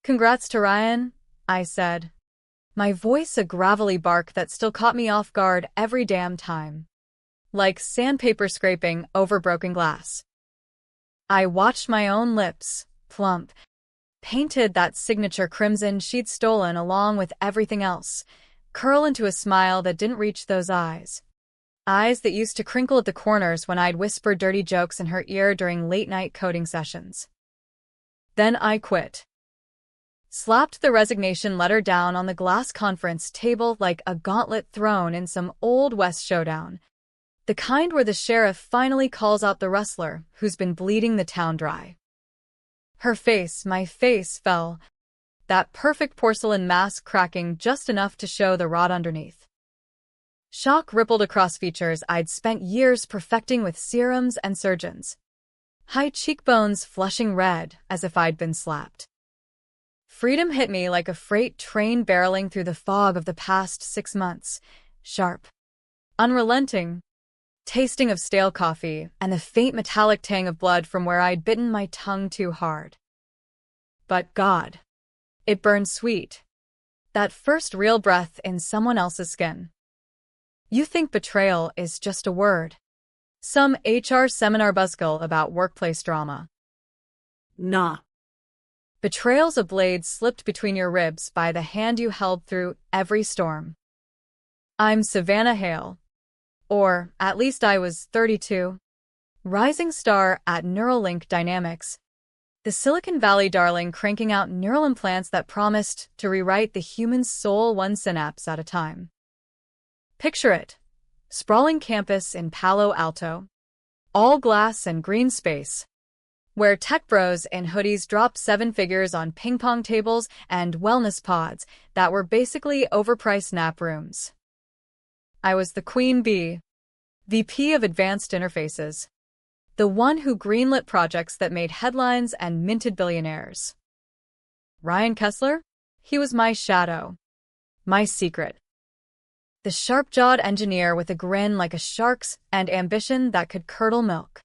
Congrats to Ryan, I said, my voice a gravelly bark that still caught me off guard every damn time. Like sandpaper scraping over broken glass. I watched my own lips, plump, painted that signature crimson she'd stolen along with everything else, curl into a smile that didn't reach those eyes. Eyes that used to crinkle at the corners when I'd whisper dirty jokes in her ear during late-night coding sessions. Then I quit. Slapped the resignation letter down on the glass conference table like a gauntlet thrown in some Old West showdown. The kind where the sheriff finally calls out the rustler who's been bleeding the town dry. Her face, my face, fell, that perfect porcelain mask cracking just enough to show the rot underneath. Shock rippled across features I'd spent years perfecting with serums and surgeons. High cheekbones flushing red as if I'd been slapped. Freedom hit me like a freight train barreling through the fog of the past 6 months, sharp, unrelenting, tasting of stale coffee and the faint metallic tang of blood from where I'd bitten my tongue too hard. But God, it burned sweet. That first real breath in someone else's skin. You think betrayal is just a word. Some HR seminar buzzkill about workplace drama. Nah. Betrayal's a blade slipped between your ribs by the hand you held through every storm. I'm Savannah Hale. Or, at least I was 32. Rising star at Neuralink Dynamics. The Silicon Valley darling cranking out neural implants that promised to rewrite the human soul one synapse at a time. Picture it. Sprawling campus in Palo Alto. All glass and green space. Where tech bros in hoodies dropped 7 figures on ping pong tables and wellness pods that were basically overpriced nap rooms. I was the Queen Bee, VP of Advanced Interfaces. The one who greenlit projects that made headlines and minted billionaires. Ryan Kessler? He was my shadow. My secret. The sharp-jawed engineer with a grin like a shark's and ambition that could curdle milk.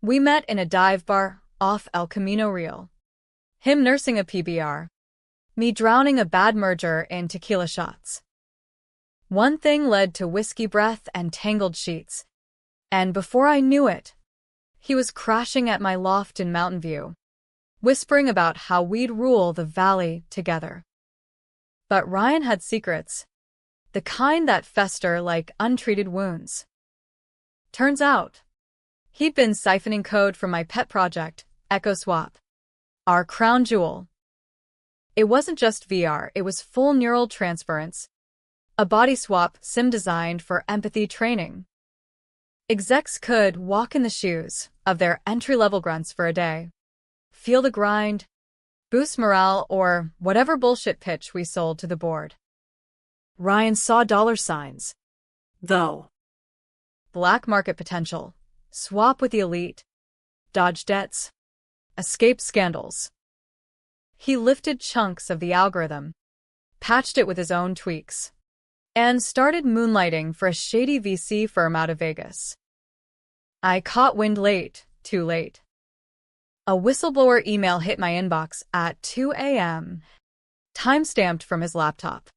We met in a dive bar off El Camino Real. Him nursing a PBR. Me drowning a bad merger in tequila shots. One thing led to whiskey breath and tangled sheets. And before I knew it, he was crashing at my loft in Mountain View, whispering about how we'd rule the valley together. But Ryan had secrets. The kind that fester like untreated wounds. Turns out, he'd been siphoning code from my pet project, EchoSwap. Our crown jewel. It wasn't just VR, it was full neural transference. A body swap sim designed for empathy training. Execs could walk in the shoes of their entry-level grunts for a day. Feel the grind, boost morale, or whatever bullshit pitch we sold to the board. Ryan saw dollar signs. Though. Black market potential. Swap with the elite. Dodge debts. Escape scandals. He lifted chunks of the algorithm, patched it with his own tweaks, and started moonlighting for a shady VC firm out of Vegas. I caught wind late, too late. A whistleblower email hit my inbox at 2 a.m., time-stamped from his laptop.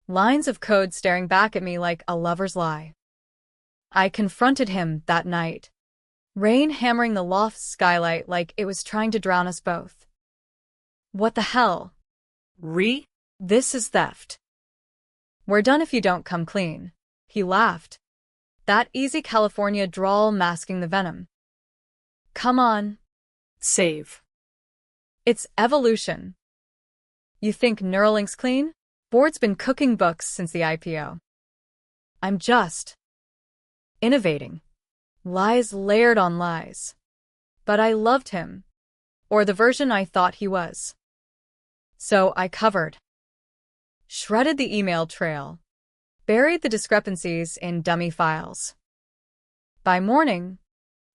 Lines of code staring back at me like a lover's lie. I confronted him that night, rain hammering the loft's skylight like it was trying to drown us both. What the hell? This is theft. We're done if you don't come clean. He laughed. That easy California drawl masking the venom. Come on. Save. It's evolution. You think Neuralink's clean? Board's been cooking books since the IPO. I'm just innovating. Lies layered on lies. But I loved him. Or the version I thought he was. So I covered. Shredded the email trail. Buried the discrepancies in dummy files. By morning,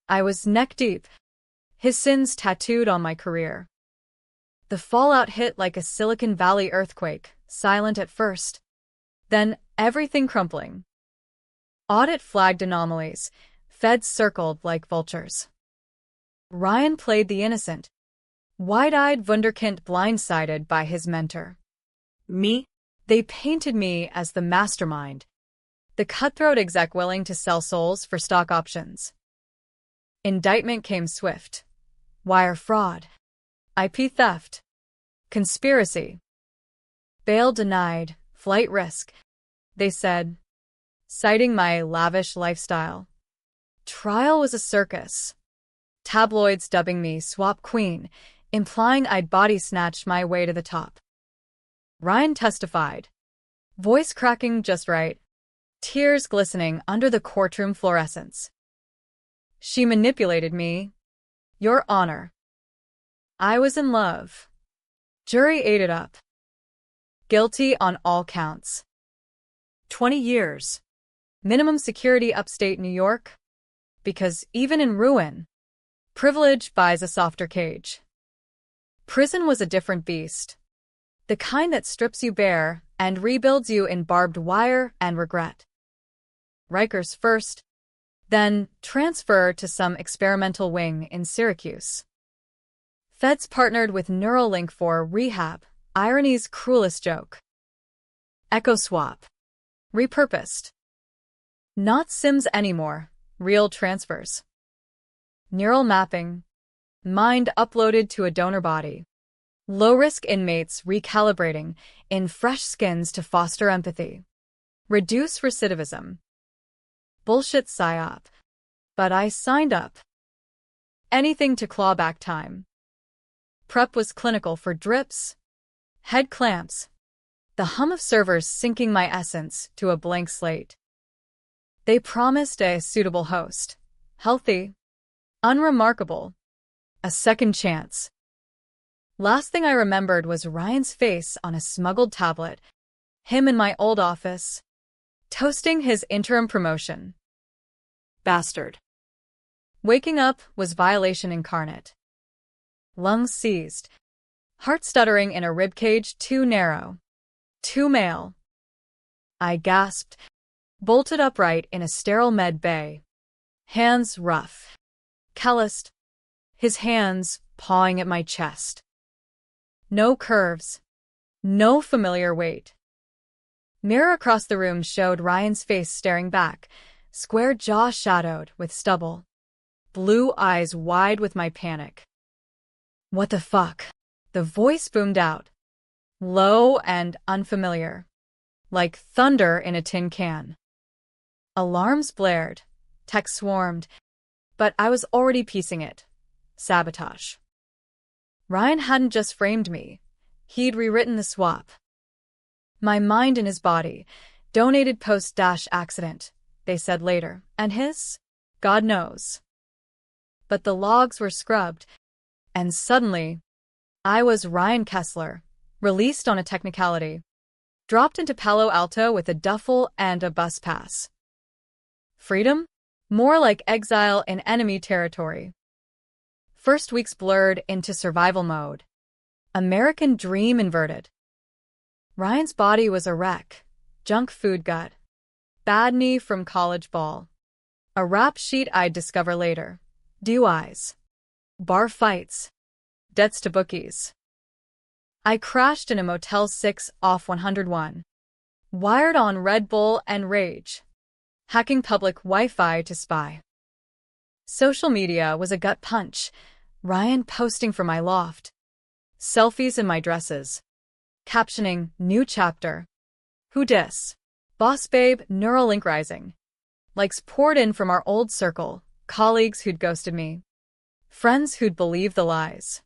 I was neck-deep. His sins tattooed on my career. The fallout hit like a Silicon Valley earthquake, silent at first. Then everything crumpling. Audit flagged anomalies. Feds circled like vultures. Ryan played the innocent. Wide-eyed wunderkind blindsided by his mentor. Me? They painted me as the mastermind, the cutthroat exec willing to sell souls for stock options. Indictment came swift. Wire fraud. IP theft. Conspiracy. Bail denied. Flight risk, they said, citing my lavish lifestyle. Trial was a circus. Tabloids dubbing me swap queen, implying I'd body snatched my way to the top. Ryan testified, voice cracking just right, tears glistening under the courtroom fluorescence. She manipulated me, Your Honor. I was in love. Jury ate it up. Guilty on all counts. 20 years. Minimum security upstate New York. Because even in ruin, privilege buys a softer cage. Prison was a different beast. The kind that strips you bare and rebuilds you in barbed wire and regret. Rikers first, then transfer to some experimental wing in Syracuse. Feds partnered with Neuralink for rehab, irony's cruelest joke. Echo swap. Repurposed. Not Sims anymore, real transfers. Neural mapping. Mind uploaded to a donor body. Low-risk inmates recalibrating in fresh skins to foster empathy. Reduce recidivism. Bullshit psyop. But I signed up. Anything to claw back time. Prep was clinical for drips, head clamps, the hum of servers syncing my essence to a blank slate. They promised a suitable host, healthy, unremarkable, a second chance. Last thing I remembered was Ryan's face on a smuggled tablet, him in my old office, toasting his interim promotion. Bastard. Waking up was violation incarnate. Lungs seized, heart stuttering in a ribcage too narrow, too male. I gasped, bolted upright in a sterile med bay. Hands rough, calloused, his hands pawing at my chest. No curves, no familiar weight. Mirror across the room showed Ryan's face staring back, square jaw shadowed with stubble, blue eyes wide with my panic. What the fuck? The voice boomed out, low and unfamiliar, like thunder in a tin can. Alarms blared, tech swarmed, but I was already piecing it. Sabotage. Ryan hadn't just framed me, he'd rewritten the swap. My mind and his body, donated post-accident, they said later, and his? God knows. But the logs were scrubbed, and suddenly, I was Ryan Kessler, released on a technicality, dropped into Palo Alto with a duffel and a bus pass. Freedom? More like exile in enemy territory. First weeks blurred into survival mode. American dream inverted. Ryan's body was a wreck, junk food gut, bad knee from college ball. A rap sheet I'd discover later. DUIs. Bar fights. Debts to bookies. I crashed in a Motel 6 off 101. Wired on Red Bull and rage. Hacking public Wi-Fi to spy. Social media was a gut punch. Ryan posting from my loft. Selfies in my dresses. Captioning, new chapter. Who dis? Boss babe, Neuralink rising. Likes poured in from our old circle, colleagues who'd ghosted me. Friends who'd believed the lies.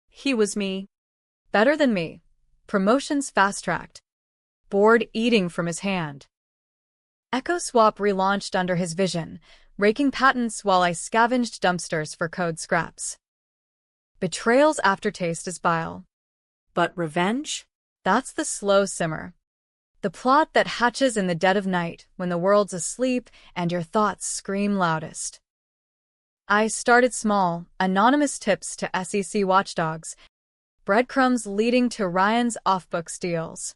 He was me. Better than me. Promotions fast-tracked. Board eating from his hand. Echo Swap relaunched under his vision, raking patents while I scavenged dumpsters for code scraps. Betrayals aftertaste is bile. But revenge? That's the slow simmer. The plot that hatches in the dead of night when the world's asleep and your thoughts scream loudest. I started small, anonymous tips to SEC watchdogs, breadcrumbs leading to Ryan's off-books deals.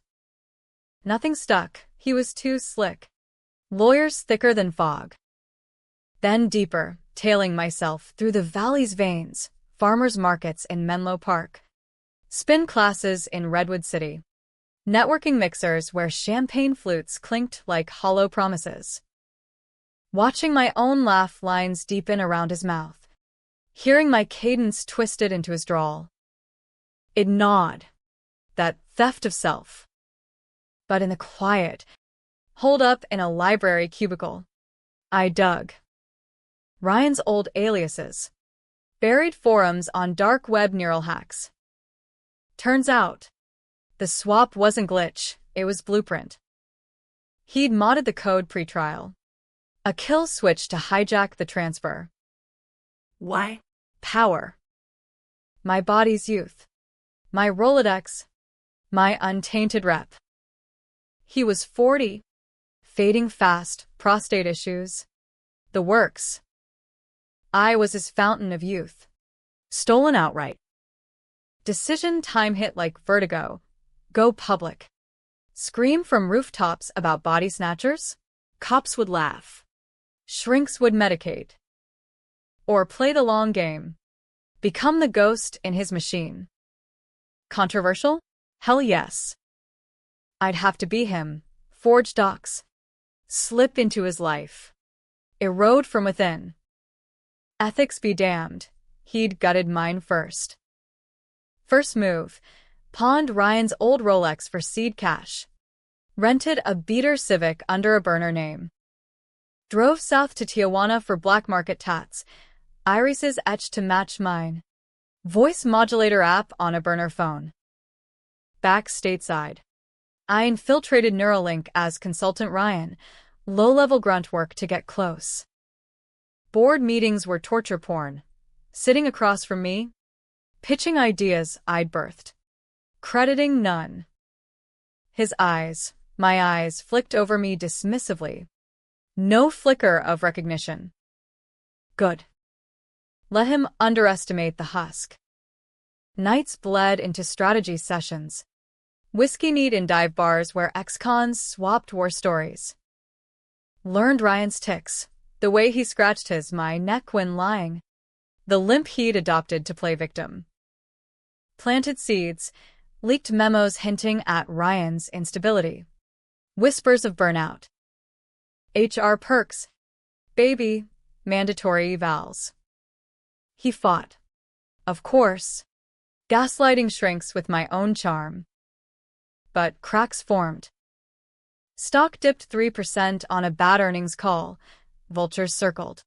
Nothing stuck, he was too slick. Lawyers thicker than fog. Then deeper, tailing myself through the valley's veins, farmers markets in Menlo Park, spin classes in Redwood City, networking mixers where champagne flutes clinked like hollow promises. Watching my own laugh lines deepen around his mouth, hearing my cadence twisted into his drawl. It gnawed, that theft of self. But in the quiet, holed up in a library cubicle, I dug. Ryan's old aliases, buried forums on dark web neural hacks. Turns out, the swap wasn't glitch, it was blueprint. He'd modded the code pre-trial. A kill switch to hijack the transfer. Why? Power. My body's youth. My Rolodex. My untainted rep. He was 40. Fading fast, prostate issues. The works. I was his fountain of youth. Stolen outright. Decision time hit like vertigo. Go public. Scream from rooftops about body snatchers? Cops would laugh. Shrinks would medicate. Or play the long game. Become the ghost in his machine. Controversial? Hell yes. I'd have to be him, forge docs, slip into his life, erode from within. Ethics be damned, he'd gutted mine first. First move, pawned Ryan's old Rolex for seed cash. Rented a beater Civic under a burner name. Drove south to Tijuana for black market tats, irises etched to match mine. Voice modulator app on a burner phone. Back stateside. I infiltrated Neuralink as consultant Ryan, low-level grunt work to get close. Board meetings were torture porn. Sitting across from me, pitching ideas I'd birthed. Crediting none. His eyes, my eyes, flicked over me dismissively. No flicker of recognition. Good. Let him underestimate the husk. Nights bled into strategy sessions. Whiskey neat in dive bars where ex-cons swapped war stories. Learned Ryan's tics, the way he scratched my neck when lying. The limp he'd adopted to play victim. Planted seeds, leaked memos hinting at Ryan's instability. Whispers of burnout. HR perks. Baby, mandatory evals. He fought. Of course. Gaslighting shrinks with my own charm. But cracks formed. Stock dipped 3% on a bad earnings call. Vultures circled.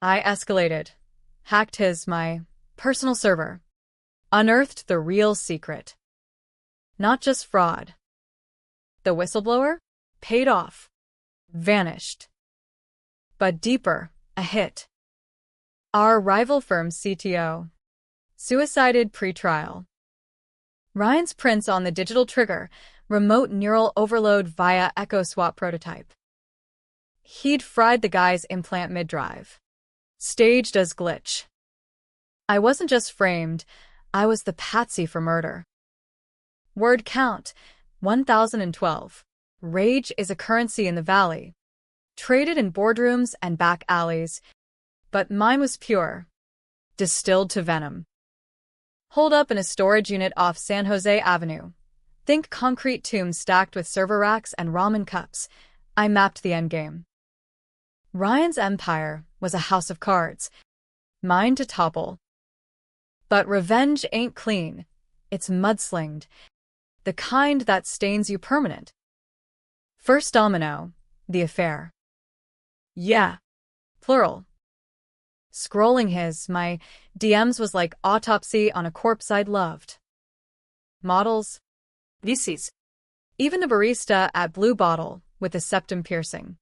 I escalated. Hacked my personal server. Unearthed the real secret. Not just fraud. The whistleblower? Paid off. Vanished. But deeper, a hit. Our rival firm's CTO. Suicided pre-trial. Ryan's prints on the digital trigger, remote neural overload via echo swap prototype. He'd fried the guy's implant mid-drive. Staged as glitch. I wasn't just framed, I was the patsy for murder. Word count, 1012. Rage is a currency in the valley. Traded in boardrooms and back alleys. But mine was pure. Distilled to venom. Holed up in a storage unit off San Jose Avenue. Think concrete tombs stacked with server racks and ramen cups. I mapped the endgame. Ryan's empire was a house of cards. Mine to topple. But revenge ain't clean. It's mudslinged. The kind that stains you permanent. First domino, the affair. Yeah. Plural. Scrolling my DMs was like autopsy on a corpse I'd loved. Models. VCs. Even a barista at Blue Bottle with a septum piercing.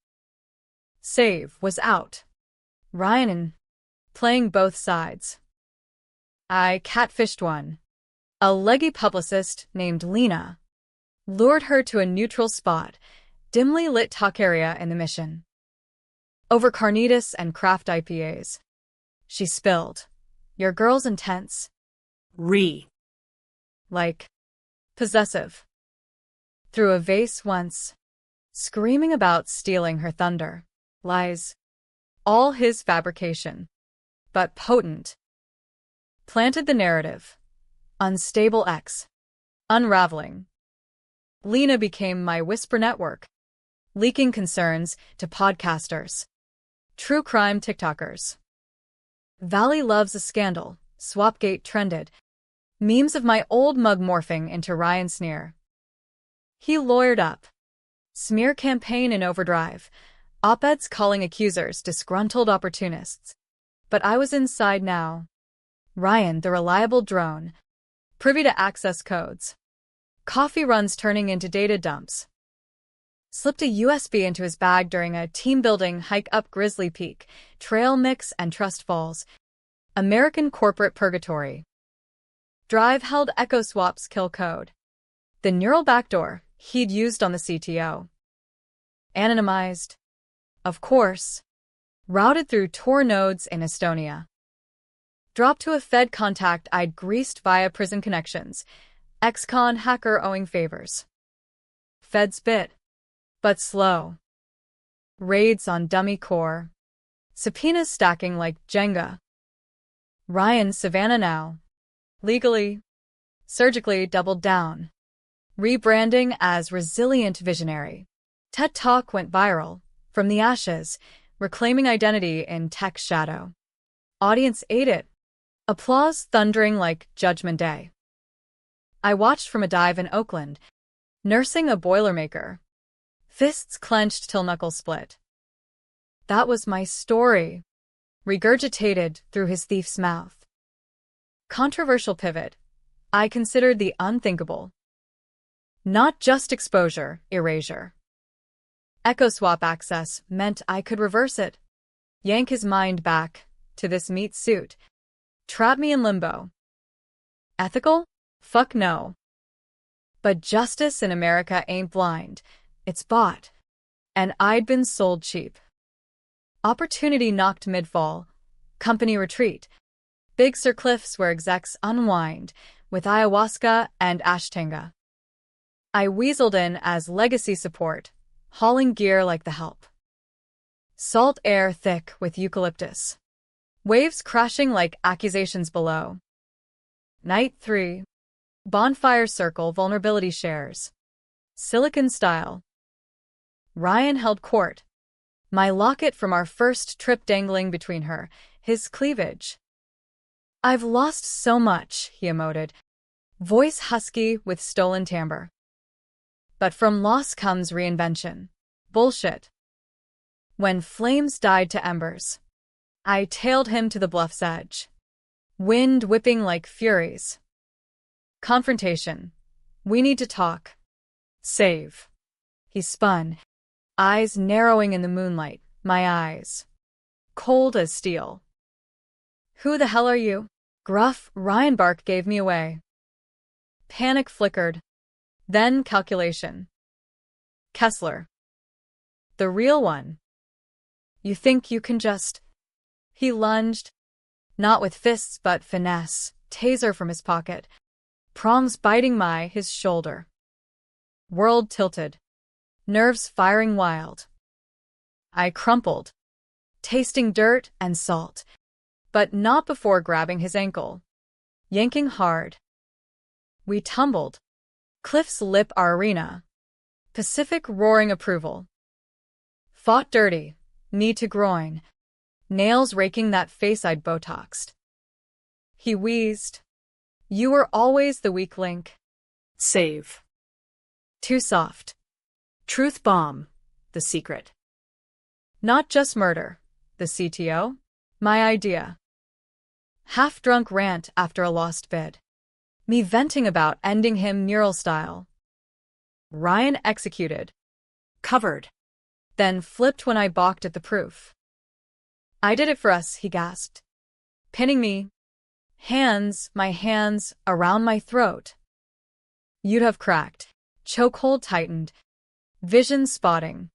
Save was out. Ryan playing both sides. I catfished one. A leggy publicist named Lena. Lured her to a neutral spot, dimly lit talk area in the Mission. Over carnitas and craft IPAs. She spilled. Your girl's intense. Like. Possessive. Through a vase once. Screaming about stealing her thunder. Lies. All his fabrication. But potent. Planted the narrative. Unstable X. Unraveling. Lena became my whisper network, leaking concerns to podcasters, true crime TikTokers. Valley loves a scandal. Swapgate trended. Memes of my old mug morphing into Ryan sneer. He lawyered up. Smear campaign in overdrive. Op-eds calling accusers disgruntled opportunists. But I was inside now. Ryan, the reliable drone. Privy to access codes. Coffee runs turning into data dumps. Slipped a USB into his bag during a team-building hike up Grizzly Peak, trail mix and Trust Falls. American corporate purgatory. Drive held EchoSwap's kill code. The neural backdoor he'd used on the CTO. Anonymized. Of course. Routed through Tor nodes in Estonia. Dropped to a Fed contact I'd greased via prison connections. Ex-con hacker owing favors. Feds bit. But slow. Raids on dummy core. Subpoenas stacking like Jenga. Ryan Savannah now. Legally. Surgically doubled down. Rebranding as resilient visionary. TED Talk went viral. From the ashes, reclaiming identity in tech shadow. Audience ate it. Applause thundering like Judgment Day. I watched from a dive in Oakland, nursing a Boilermaker. Fists clenched till knuckles split. That was my story, regurgitated through his thief's mouth. Controversial pivot. I considered the unthinkable. Not just exposure, erasure. EchoSwap access meant I could reverse it. Yank his mind back to this meat suit. Trap me in limbo. Ethical? Fuck no. But justice in America ain't blind. It's bought. And I'd been sold cheap. Opportunity knocked mid-fall. Company retreat. Big Sur cliffs where execs unwind with ayahuasca and ashtanga. I weaseled in as legacy support, hauling gear like the help. Salt air thick with eucalyptus. Waves crashing like accusations below. Night 3. Bonfire circle vulnerability shares. Silicon style. Ryan held court. My locket from our first trip dangling between her, his cleavage. I've lost so much, he emoted, voice husky with stolen timbre. But from loss comes reinvention. Bullshit. When flames died to embers, I tailed him to the bluff's edge. Wind whipping like furies. Confrontation. We need to talk. Save. He spun, eyes narrowing in the moonlight, my eyes. Cold as steel. Who the hell are you? Gruff Ryan bark gave me away. Panic flickered. Then calculation. Kessler. The real one. You think you can just... He lunged. Not with fists but finesse, taser from his pocket. Prongs biting his shoulder. World tilted. Nerves firing wild. I crumpled. Tasting dirt and salt. But not before grabbing his ankle. Yanking hard. We tumbled. Cliffs lip our arena. Pacific roaring approval. Fought dirty. Knee to groin. Nails raking that face I'd Botoxed. He wheezed. You were always the weak link. Save. Too soft. Truth bomb. The secret. Not just murder. The CTO? My idea. Half-drunk rant after a lost bid. Me venting about ending him neural style. Ryan executed. Covered. Then flipped when I balked at the proof. I did it for us, he gasped. Pinning me. My hands, around my throat. You'd have cracked. Chokehold tightened. Vision spotting.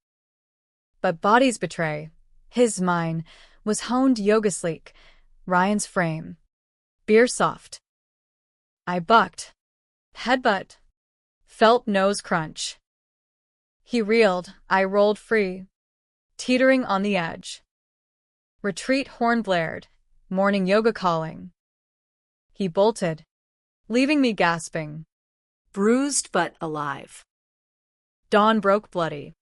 But bodies betray. His mine was honed yoga sleek. Ryan's frame. Beer soft. I bucked. Headbutt. Felt nose crunch. He reeled. I rolled free. Teetering on the edge. Retreat horn blared. Morning yoga calling. He bolted, leaving me gasping. Bruised but alive. Dawn broke bloody,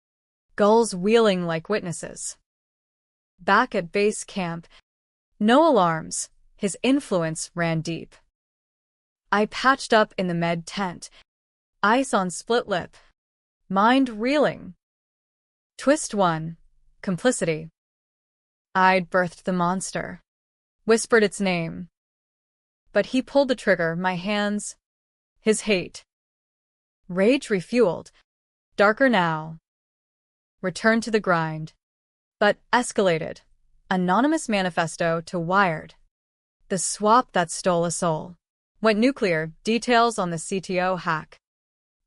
gulls wheeling like witnesses. Back at base camp, no alarms, his influence ran deep. I patched up in the med tent, ice on split lip, mind reeling. Twist 1. Complicity. I'd birthed the monster, whispered its name. But he pulled the trigger, my hands, his hate. Rage refueled, darker now. Returned to the grind, but escalated. Anonymous manifesto to Wired. The swap that stole a soul. Went nuclear, details on the CTO hack.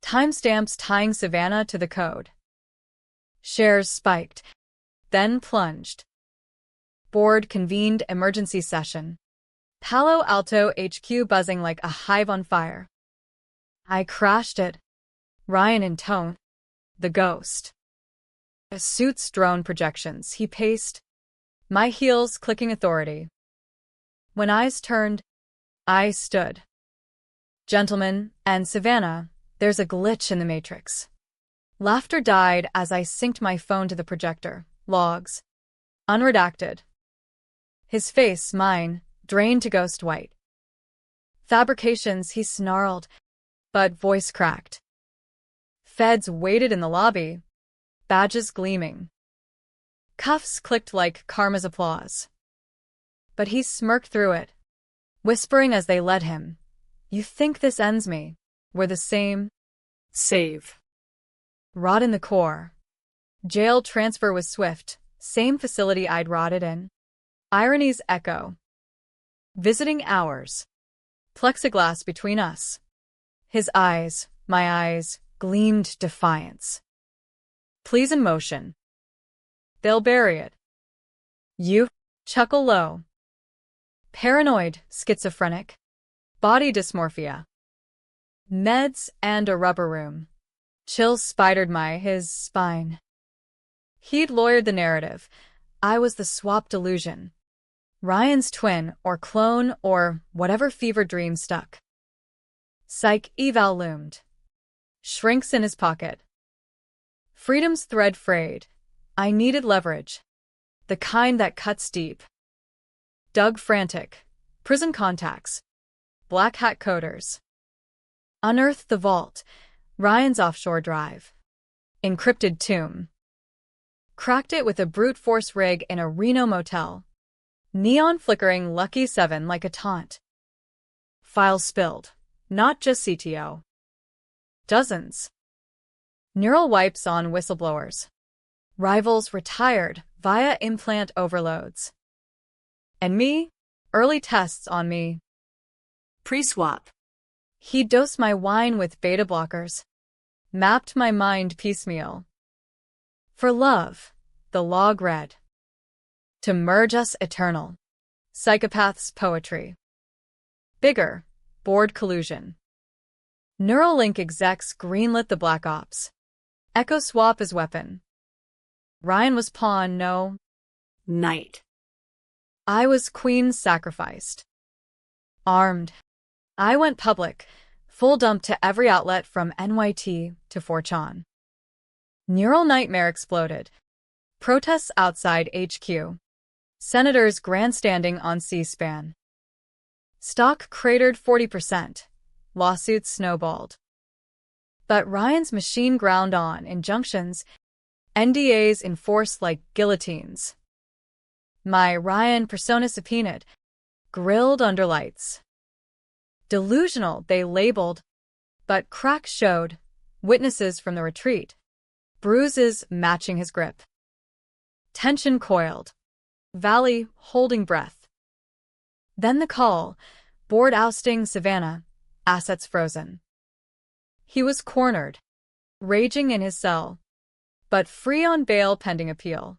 Timestamps tying Savannah to the code. Shares spiked, then plunged. Board convened emergency session. Palo Alto HQ buzzing like a hive on fire. I crashed it. Ryan in tone. The ghost. A suit's drone projections, he paced. My heels clicking authority. When eyes turned, I stood. Gentlemen, and Savannah, there's a glitch in the matrix. Laughter died as I synced my phone to the projector. Logs. Unredacted. His face, mine, drained to ghost white. Fabrications, he snarled, but voice cracked. Feds waited in the lobby, badges gleaming. Cuffs clicked like karma's applause. But he smirked through it, whispering as they led him, "You think this ends me? We're the same." Save. Rot in the core. Jail transfer was swift, same facility I'd rotted in. Irony's echo. Visiting hours. Plexiglass between us. His eyes, my eyes, gleamed defiance. Please in motion. They'll bury it. You, chuckle low. Paranoid, schizophrenic. Body dysmorphia. Meds and a rubber room. Chills spidered his spine. He'd lawyered the narrative. I was the swap delusion. Ryan's twin, or clone, or whatever fever dream stuck. Psych eval loomed. Shrinks in his pocket. Freedom's thread frayed. I needed leverage. The kind that cuts deep. Doug frantic. Prison contacts. Black hat coders. Unearthed the vault. Ryan's offshore drive. Encrypted tomb. Cracked it with a brute force rig in a Reno motel. Neon flickering Lucky 7 like a taunt. Files spilled. Not just CTO. Dozens. Neural wipes on whistleblowers. Rivals retired via implant overloads. And me? Early tests on me. Pre-swap. He dosed my wine with beta blockers. Mapped my mind piecemeal. For love, the log read. To merge us eternal. Psychopath's poetry. Bigger, board collusion. Neuralink execs greenlit the Black Ops. Echo swap as weapon. Ryan was pawn, no. Knight. I was queen sacrificed. Armed. I went public, full dump to every outlet from NYT to 4chan. Neural nightmare exploded. Protests outside HQ. Senators grandstanding on C-SPAN. Stock cratered 40%. Lawsuits snowballed. But Ryan's machine ground on injunctions, NDAs enforced like guillotines. My Ryan persona subpoenaed, grilled under lights. Delusional, they labeled, but cracks showed, witnesses from the retreat. Bruises matching his grip. Tension coiled. Valley holding breath. Then the call, board ousting Savannah, assets frozen. He was cornered, raging in his cell, but free on bail pending appeal.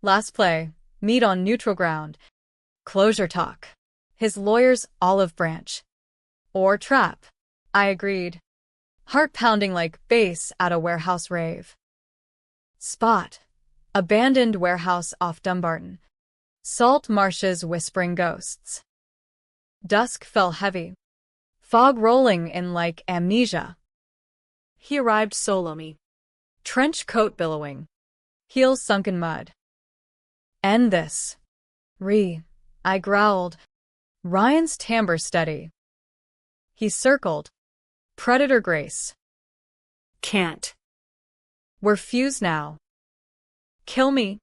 Last play, meet on neutral ground. Closure talk. His lawyer's olive branch. Or trap. I agreed. Heart pounding like bass at a warehouse rave. Spot. Abandoned warehouse off Dumbarton. Salt marshes whispering ghosts. Dusk fell heavy, fog rolling in like amnesia. He arrived solo me. Trench coat billowing, heels sunk in mud. End this. I growled, Ryan's timbre steady. He circled. Predator grace. Can't. We're fused now. Kill me.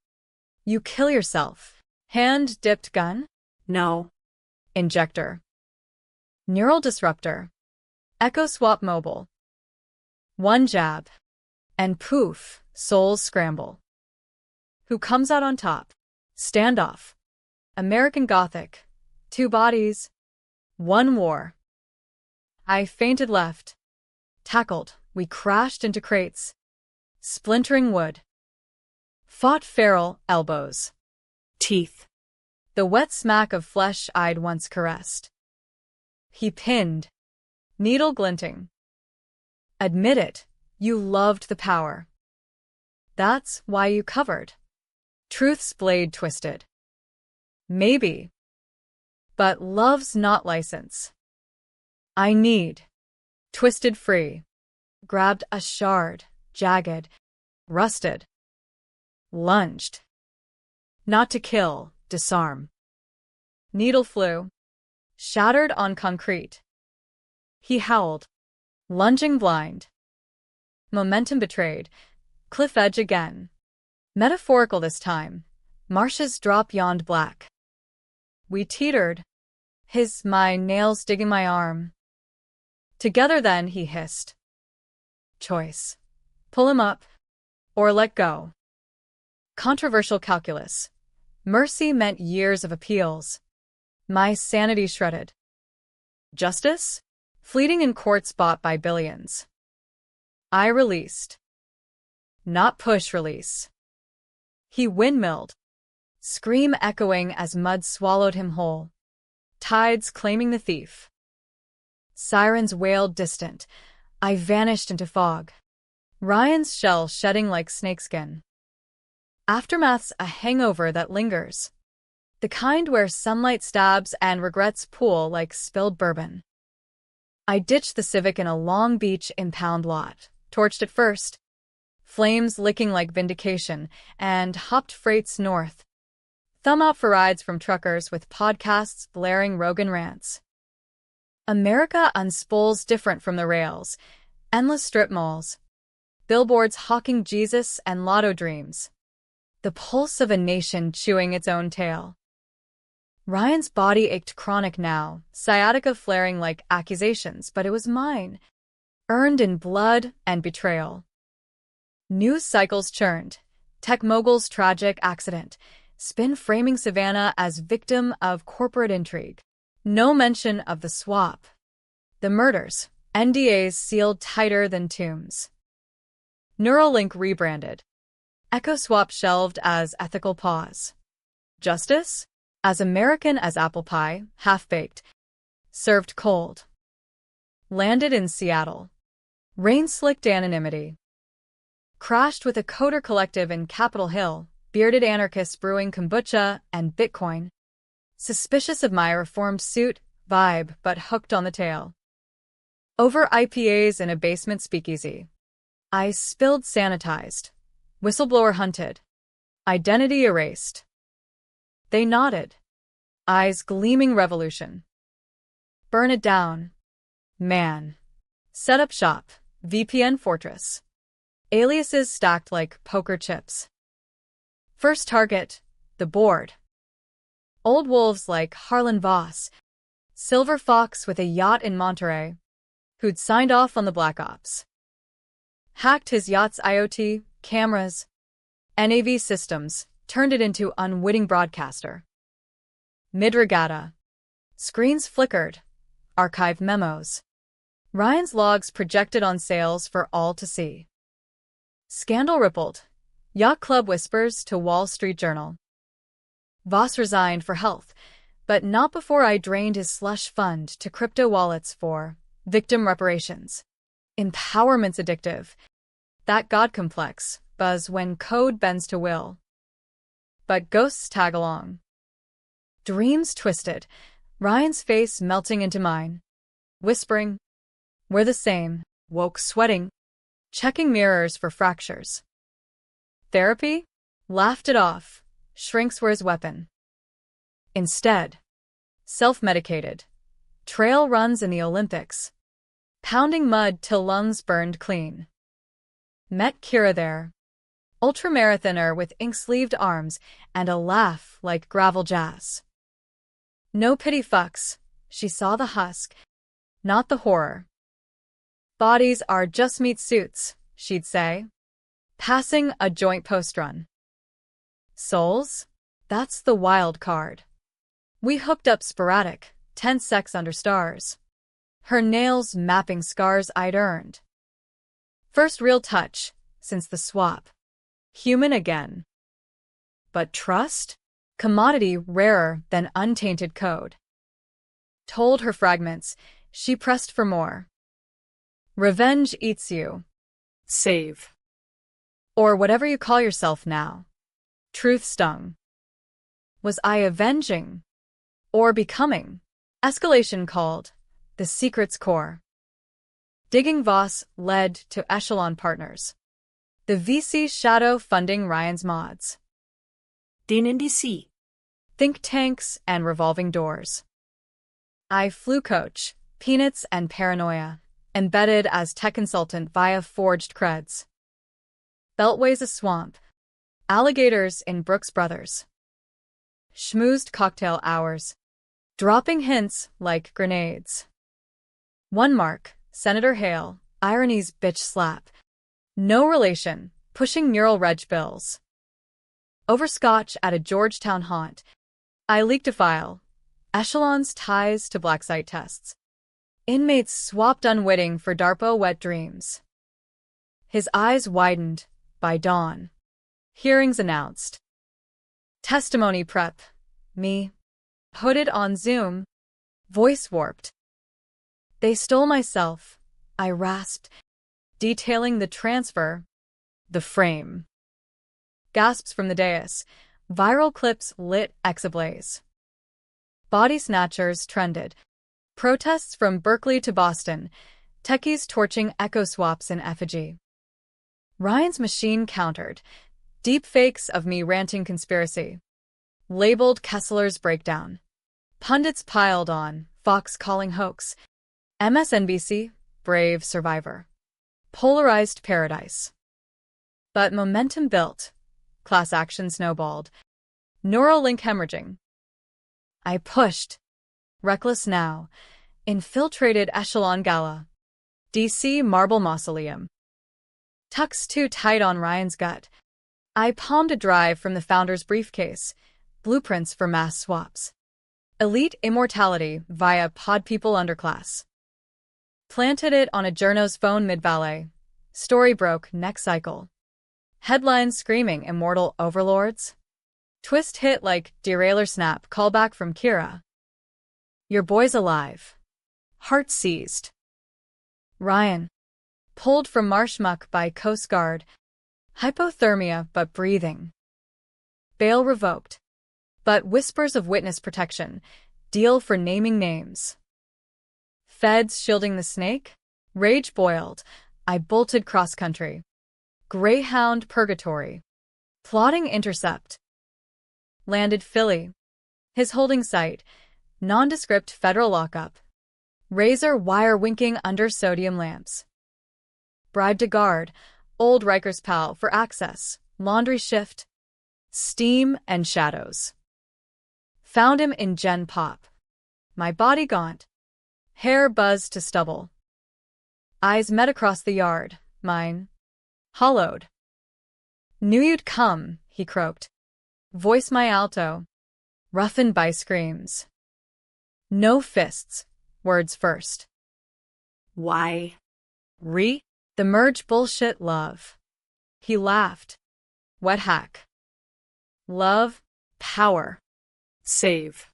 You kill yourself. Hand-dipped gun? No. Injector. Neural disruptor. Echo swap mobile. One jab. And poof, souls scramble. Who comes out on top? Standoff. American Gothic. 2 bodies. 1 war. I fainted left. Tackled, we crashed into crates. Splintering wood. Fought feral elbows. Teeth. The wet smack of flesh I'd once caressed. He pinned. Needle glinting. Admit it, you loved the power. That's why you covered. Truth's blade twisted. Maybe. But love's not license. I need. Twisted free. Grabbed a shard, jagged, rusted. Lunged. Not to kill, disarm. Needle flew. Shattered on concrete. He howled. Lunging blind. Momentum betrayed. Cliff edge again. Metaphorical this time. Marshes drop yawned black. We teetered. My nails digging my arm. Together then, he hissed. Choice. Pull him up. Or let go. Controversial calculus. Mercy meant years of appeals. My sanity shredded. Justice? Fleeting in courts bought by billions. I released. Not push release. He windmilled. Scream echoing as mud swallowed him whole. Tides claiming the thief. Sirens wailed distant. I vanished into fog. Ryan's shell shedding like snakeskin. Aftermath's a hangover that lingers. The kind where sunlight stabs and regrets pool like spilled bourbon. I ditched the Civic in a Long Beach impound lot, torched at first, flames licking like vindication, and hopped freights north. Thumb out for rides from truckers with podcasts blaring Rogan rants. America unspools different from the rails. Endless strip malls. Billboards hawking Jesus and lotto dreams. The pulse of a nation chewing its own tail. Ryan's body ached chronic now, sciatica flaring like accusations, but it was mine. Earned in blood and betrayal. News cycles churned. Tech mogul's tragic accident. Spin framing Savannah as victim of corporate intrigue. No mention of the swap. The murders. NDAs sealed tighter than tombs. Neuralink rebranded. Echo swap shelved as ethical pause. Justice? As American as apple pie, half-baked. Served cold. Landed in Seattle. Rain-slicked anonymity. Crashed with a coder collective in Capitol Hill, bearded anarchists brewing kombucha and Bitcoin. Suspicious of my reformed suit, vibe, but hooked on the tail. Over IPAs in a basement speakeasy. I spilled sanitized. Whistleblower hunted. Identity erased. They nodded. Eyes gleaming revolution. Burn it down. Man. Set up shop. VPN fortress. Aliases stacked like poker chips. First target. The board. Old wolves like Harlan Voss. Silver Fox with a yacht in Monterey. Who'd signed off on the Black Ops. Hacked his yacht's IoT, cameras, NAV systems, turned it into unwitting broadcaster. Mid-regatta. Screens flickered. Archived memos. Ryan's logs projected on sails for all to see. Scandal rippled. Yacht Club whispers to Wall Street Journal. Voss resigned for health, but not before I drained his slush fund to crypto wallets for victim reparations. Empowerment's addictive. That God complex buzz when code bends to will. But ghosts tag along. Dreams twisted. Ryan's face melting into mine. Whispering, "We're the same." Woke sweating, checking mirrors for fractures. Therapy? Laughed it off. Shrinks were his weapon. Instead, self-medicated. Trail runs in the Olympics. Pounding mud till lungs burned clean. Met Kira there. Ultramarathoner with ink-sleeved arms and a laugh like gravel jazz. No pity fucks. She saw the husk, not the horror. Bodies are just meat suits, she'd say. Passing a joint post-run. Souls? That's the wild card. We hooked up sporadic, tense sex under stars. Her nails mapping scars I'd earned. First real touch, since the swap. Human again. But trust? Commodity rarer than untainted code. Told her fragments, she pressed for more. Revenge eats you. Save. Or whatever you call yourself now. Truth stung. Was I avenging? Or becoming? Escalation called. The secret's core. Digging Voss led to Echelon Partners. The VC shadow funding Ryan's mods. Din NDC. Think tanks and revolving doors. I flew coach, peanuts and paranoia, embedded as tech consultant via forged creds. Beltway's a swamp. Alligators in Brooks Brothers. Schmoozed cocktail hours. Dropping hints like grenades. One mark, Senator Hale, irony's bitch slap. No relation, pushing mural reg bills. Over scotch at a Georgetown haunt. I leaked a file. Echelon's ties to black site tests. Inmates swapped unwitting for DARPA wet dreams. His eyes widened. By dawn. Hearings announced. Testimony prep. Me. Hooded on Zoom. Voice warped. They stole myself. I rasped. Detailing the transfer. The frame. Gasps from the dais. Viral clips lit exablaze. Body snatchers trended. Protests from Berkeley to Boston. Techies torching echo swaps in effigy. Ryan's machine countered. Deep fakes of me ranting conspiracy. Labeled Kessler's breakdown. Pundits piled on. Fox calling hoax. MSNBC, brave survivor. Polarized paradise. But momentum built. Class action snowballed. Neuralink hemorrhaging. I pushed. Reckless now. Infiltrated Echelon Gala. DC Marble Mausoleum. Tucks too tight on Ryan's gut. I palmed a drive from the founder's briefcase. Blueprints for mass swaps. Elite immortality via pod people underclass. Planted it on a journo's phone mid-ballet. Story broke next cycle. Headlines screaming immortal overlords. Twist hit like derailer snap callback from Kira. Your boy's alive. Heart seized. Ryan. Pulled from marsh muck by Coast Guard. Hypothermia but breathing. Bail revoked. But whispers of witness protection. Deal for naming names. Feds shielding the snake? Rage boiled. I bolted cross-country. Greyhound purgatory. Plotting intercept. Landed Philly. His holding site. Nondescript federal lockup. Razor wire winking under sodium lamps. Bribed a guard. Old Riker's pal for access. Laundry shift. Steam and shadows. Found him in Gen Pop. My body gaunt. Hair buzzed to stubble. Eyes met across the yard. Mine. Hollowed. Knew you'd come, he croaked. Voice my alto. Roughened by screams. No fists. Words first. Why? The merge bullshit love. He laughed. Wet hack. Love. Power. Save.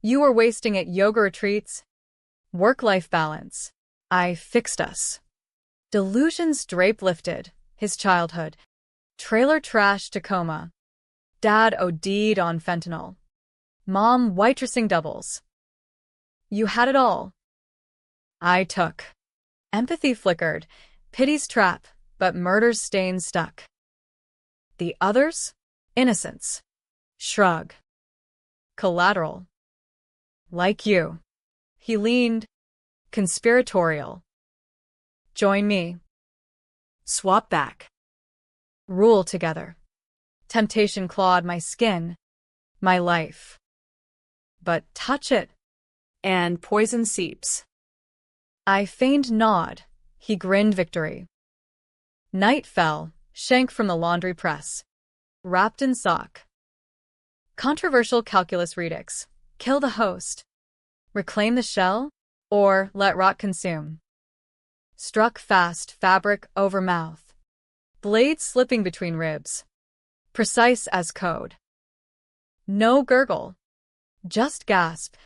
You were wasting at yoga retreats. Work-life balance. I fixed us. Delusions drape lifted. His childhood. Trailer trash Tacoma. Dad OD'd on fentanyl. Mom waitressing doubles. You had it all. I took. Empathy flickered, pity's trap, but murder's stain stuck. The others? Innocence. Shrug. Collateral. Like you. He leaned. Conspiratorial. Join me. Swap back. Rule together. Temptation clawed my skin, my life. But touch it. And poison seeps. I feigned nod. He grinned victory. Night fell, shank from the laundry press. Wrapped in sock. Controversial calculus redux. Kill the host. Reclaim the shell, or let rot consume. Struck fast, fabric over mouth. Blade slipping between ribs. Precise as code. No gurgle. Just gasp.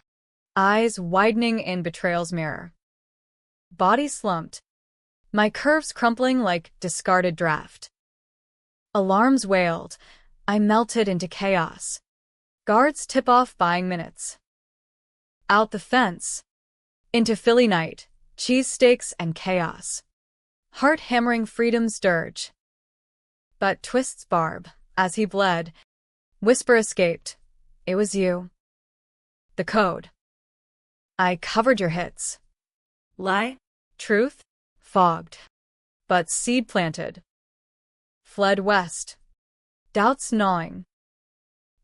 Eyes widening in betrayal's mirror. Body slumped. My curves crumpling like discarded draft. Alarms wailed. I melted into chaos. Guards tip off buying minutes. Out the fence. Into Philly night, cheesesteaks and chaos. Heart hammering freedom's dirge. But twists barb, as he bled. Whisper escaped. It was you. The code. I covered your hits. Lie? Truth? Fogged. But seed planted. Fled west. Doubts gnawing.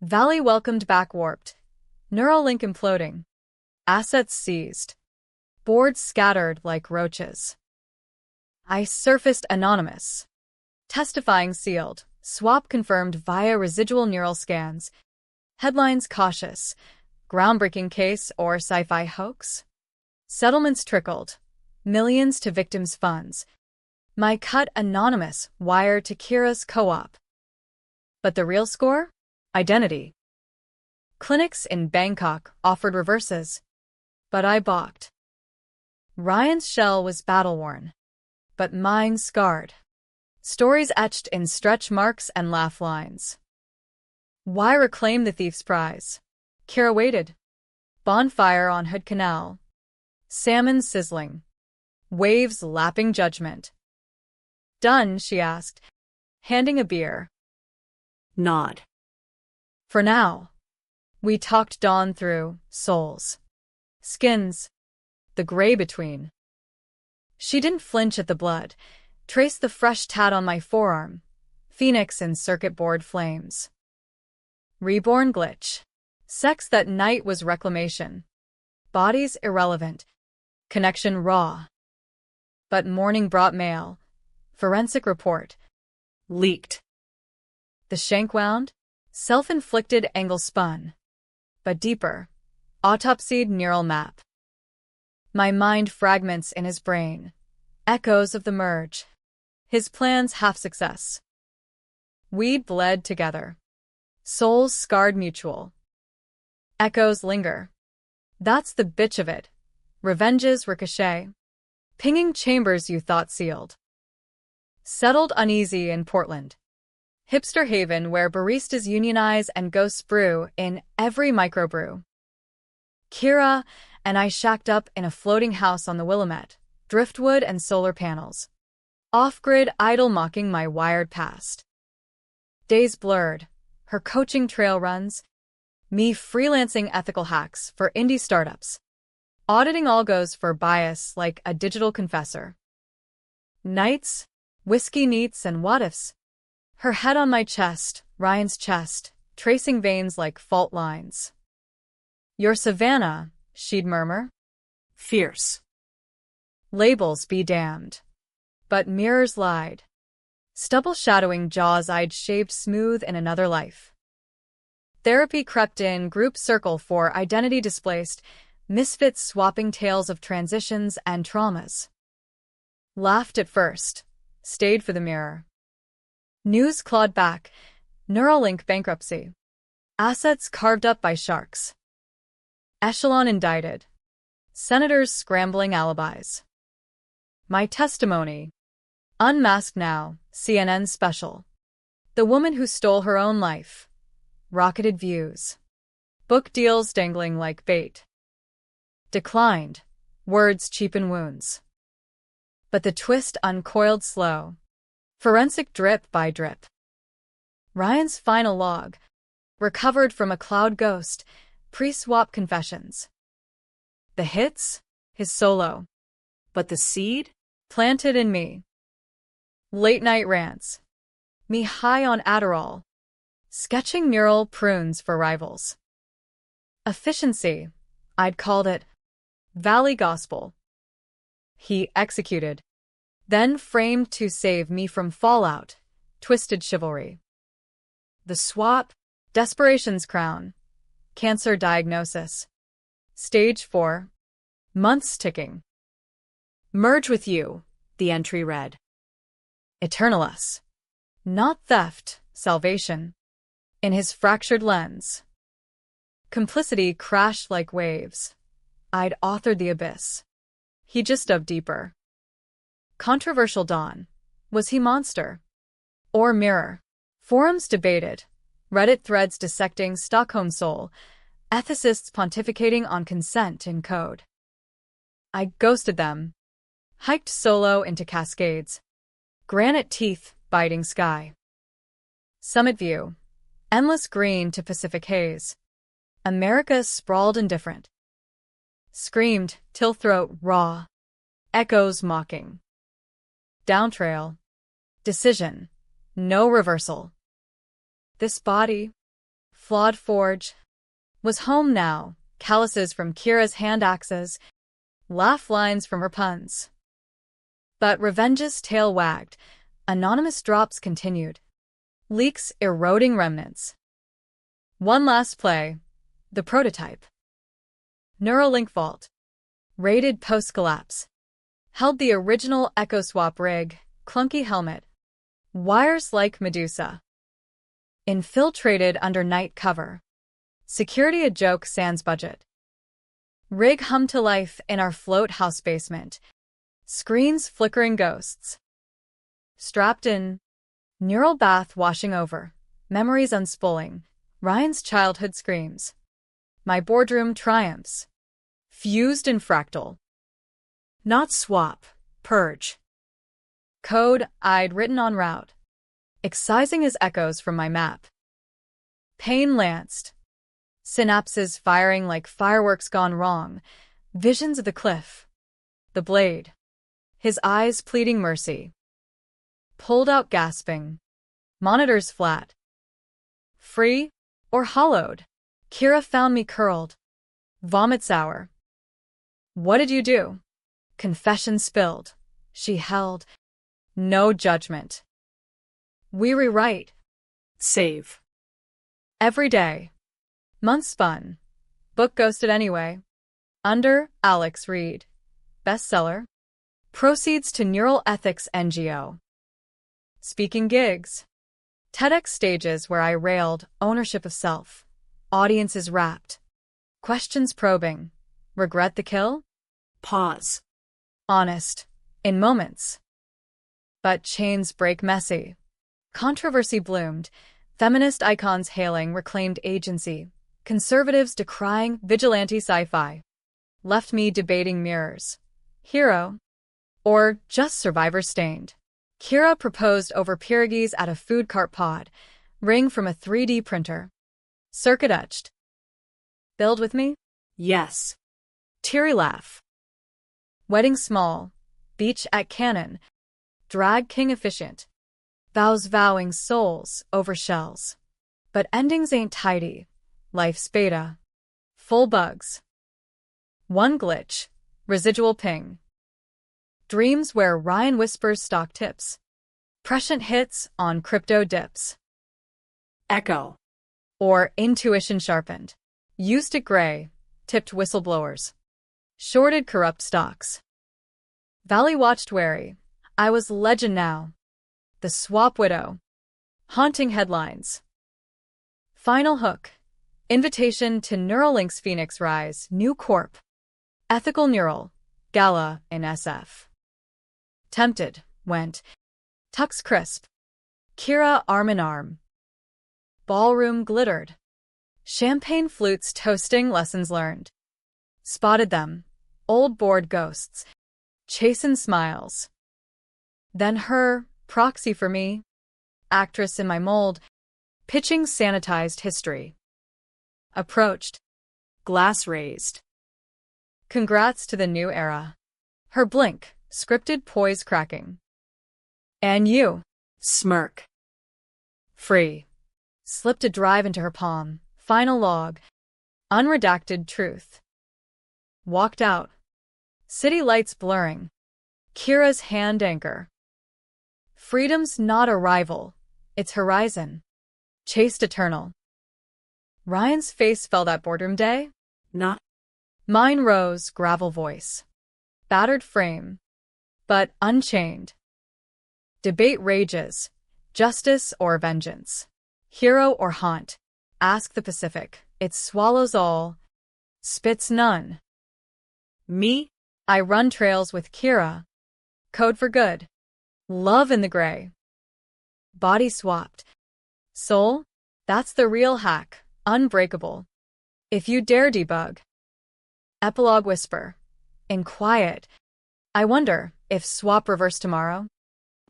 Valley welcomed back warped. Neural link imploding. Assets seized. Boards scattered like roaches. I surfaced anonymous. Testifying sealed. Swap confirmed via residual neural scans. Headlines cautious. Groundbreaking case or sci-fi hoax? Settlements trickled. Millions to victims' funds. My cut anonymous, wire to Kira's co-op. But the real score? Identity. Clinics in Bangkok offered reverses, but I balked. Ryan's shell was battle-worn, but mine scarred. Stories etched in stretch marks and laugh lines. Why reclaim the thief's prize? Kira waited. Bonfire on Hood Canal. Salmon sizzling. Waves lapping judgment. Done, she asked, handing a beer. Nod. For now. We talked dawn through, souls. Skins. The gray between. She didn't flinch at the blood. Traced the fresh tat on my forearm. Phoenix in circuit board flames. Reborn glitch. Sex that night was reclamation. Bodies irrelevant. Connection raw. But morning brought mail. Forensic report. Leaked. The shank wound. Self-inflicted angle spun. But deeper. Autopsied neural map. My mind fragments in his brain. Echoes of the merge. His plans half success. We'd bled together. Souls scarred mutual. Echoes linger. That's the bitch of it. Revenges ricochet. Pinging chambers you thought sealed. Settled uneasy in Portland. Hipster haven where baristas unionize and ghosts brew in every microbrew. Kira and I shacked up in a floating house on the Willamette, driftwood and solar panels. Off-grid idle mocking my wired past. Days blurred, her coaching trail runs, me freelancing ethical hacks for indie startups. Auditing algos for bias like a digital confessor. Nights, whiskey neats and what-ifs. Her head on my chest, Ryan's chest, tracing veins like fault lines. You're Savannah, she'd murmur. Fierce. Labels be damned. But mirrors lied. Stubble shadowing jaws I'd shaved smooth in another life. Therapy crept in, group circle for identity displaced, misfits swapping tales of transitions and traumas. Laughed at first, stayed for the mirror. News clawed back, Neuralink bankruptcy. Assets carved up by sharks. Echelon indicted. Senators scrambling alibis. My testimony. Unmasked now, CNN special. The woman who stole her own life. Rocketed views. Book deals dangling like bait. Declined. Words cheapen wounds. But the twist uncoiled slow. Forensic drip by drip. Ryan's final log. Recovered from a cloud ghost. Pre-swap confessions. The hits? His solo. But the seed? Planted in me. Late night rants. Me high on Adderall. Sketching mural prunes for rivals. Efficiency. I'd called it. Valley Gospel. He executed. Then framed to save me from fallout. Twisted chivalry. The swap. Desperation's crown. Cancer diagnosis. Stage 4. Months ticking. Merge with you, the entry read. Eternalus. Not theft, salvation. In his fractured lens. Complicity crashed like waves. I'd authored the abyss. He just dug deeper. Controversial dawn. Was he monster? Or mirror? Forums debated. Reddit threads dissecting Stockholm soul. Ethicists pontificating on consent in code. I ghosted them. Hiked solo into Cascades. Granite teeth biting sky. Summit view. Endless green to Pacific haze. America sprawled indifferent. Screamed till throat raw. Echoes mocking. Downtrail. Decision. No reversal. This body, flawed forge, was home now. Calluses from Kira's hand axes. Laugh lines from her puns. But revenge's tail wagged. Anonymous drops continued. Leaks eroding remnants. One last play. The prototype. Neuralink Vault. Rated post-collapse. Held the original EchoSwap rig. Clunky helmet. Wires like Medusa. Infiltrated under night cover. Security a joke sans budget. Rig hum to life in our float house basement. Screens flickering ghosts. Strapped in. Neural bath washing over. Memories unspooling. Ryan's childhood screams. My boardroom triumphs. Fused in fractal. Not swap. Purge. Code I'd written on route. Excising his echoes from my map. Pain lanced. Synapses firing like fireworks gone wrong. Visions of the cliff. The blade. His eyes pleading mercy. Pulled out gasping. Monitors flat. Free or hollowed. Kira found me curled. Vomit sour. What did you do? Confession spilled. She held. No judgment. We rewrite. Save. Every day. Month spun. Book ghosted anyway. Under Alex Reed. Bestseller. Proceeds to Neural Ethics NGO. Speaking gigs. TEDx stages where I railed ownership of self. Audiences rapt. Questions probing. Regret the kill? Pause. Honest. In moments. But chains break messy. Controversy bloomed. Feminist icons hailing reclaimed agency. Conservatives decrying vigilante sci-fi. Left me debating mirrors. Hero? Or just survivor stained? Kira proposed over pierogies at a food cart pod. Ring from a 3D printer. Circuit etched. Build with me? Yes. Teary laugh. Wedding small. Beach at Cannon. Drag king efficient. Vows vowing souls over shells. But endings ain't tidy. Life's beta. Full bugs. One glitch. Residual ping. Dreams where Ryan whispers stock tips. Prescient hits on crypto dips. Echo. Or intuition sharpened. Used it gray. Tipped whistleblowers. Shorted corrupt stocks. Valley watched wary. I was legend now. The swap widow. Haunting headlines. Final hook. Invitation to Neuralink's Phoenix Rise, New Corp. Ethical Neural. Gala in SF. Tempted. Went. Tux crisp. Kira arm in arm. Ballroom glittered. Champagne flutes toasting lessons learned. Spotted them. Old bored ghosts. Chastened smiles. Then her, proxy for me. Actress in my mold. Pitching sanitized history. Approached. Glass raised. Congrats to the new era. Her blink, scripted poise cracking. And you. Smirk. Free. Slipped a drive into her palm. Final log. Unredacted truth. Walked out. City lights blurring. Kira's hand anchor. Freedom's not a rival. It's horizon. Chased eternal. Ryan's face fell that boardroom day. Not. Mine rose, gravel voice. Battered frame. But unchained. Debate rages. Justice or vengeance. Hero or haunt. Ask the Pacific. It swallows all. Spits none. Me? I run trails with Kira. Code for good. Love in the gray. Body swapped. Soul? That's the real hack. Unbreakable. If you dare debug. Epilogue whisper. In quiet. I wonder if swap reverse tomorrow.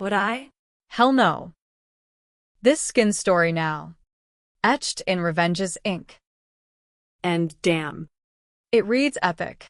Would I? Hell no. This skin story now. Etched in Revenge's ink. And damn. It reads epic.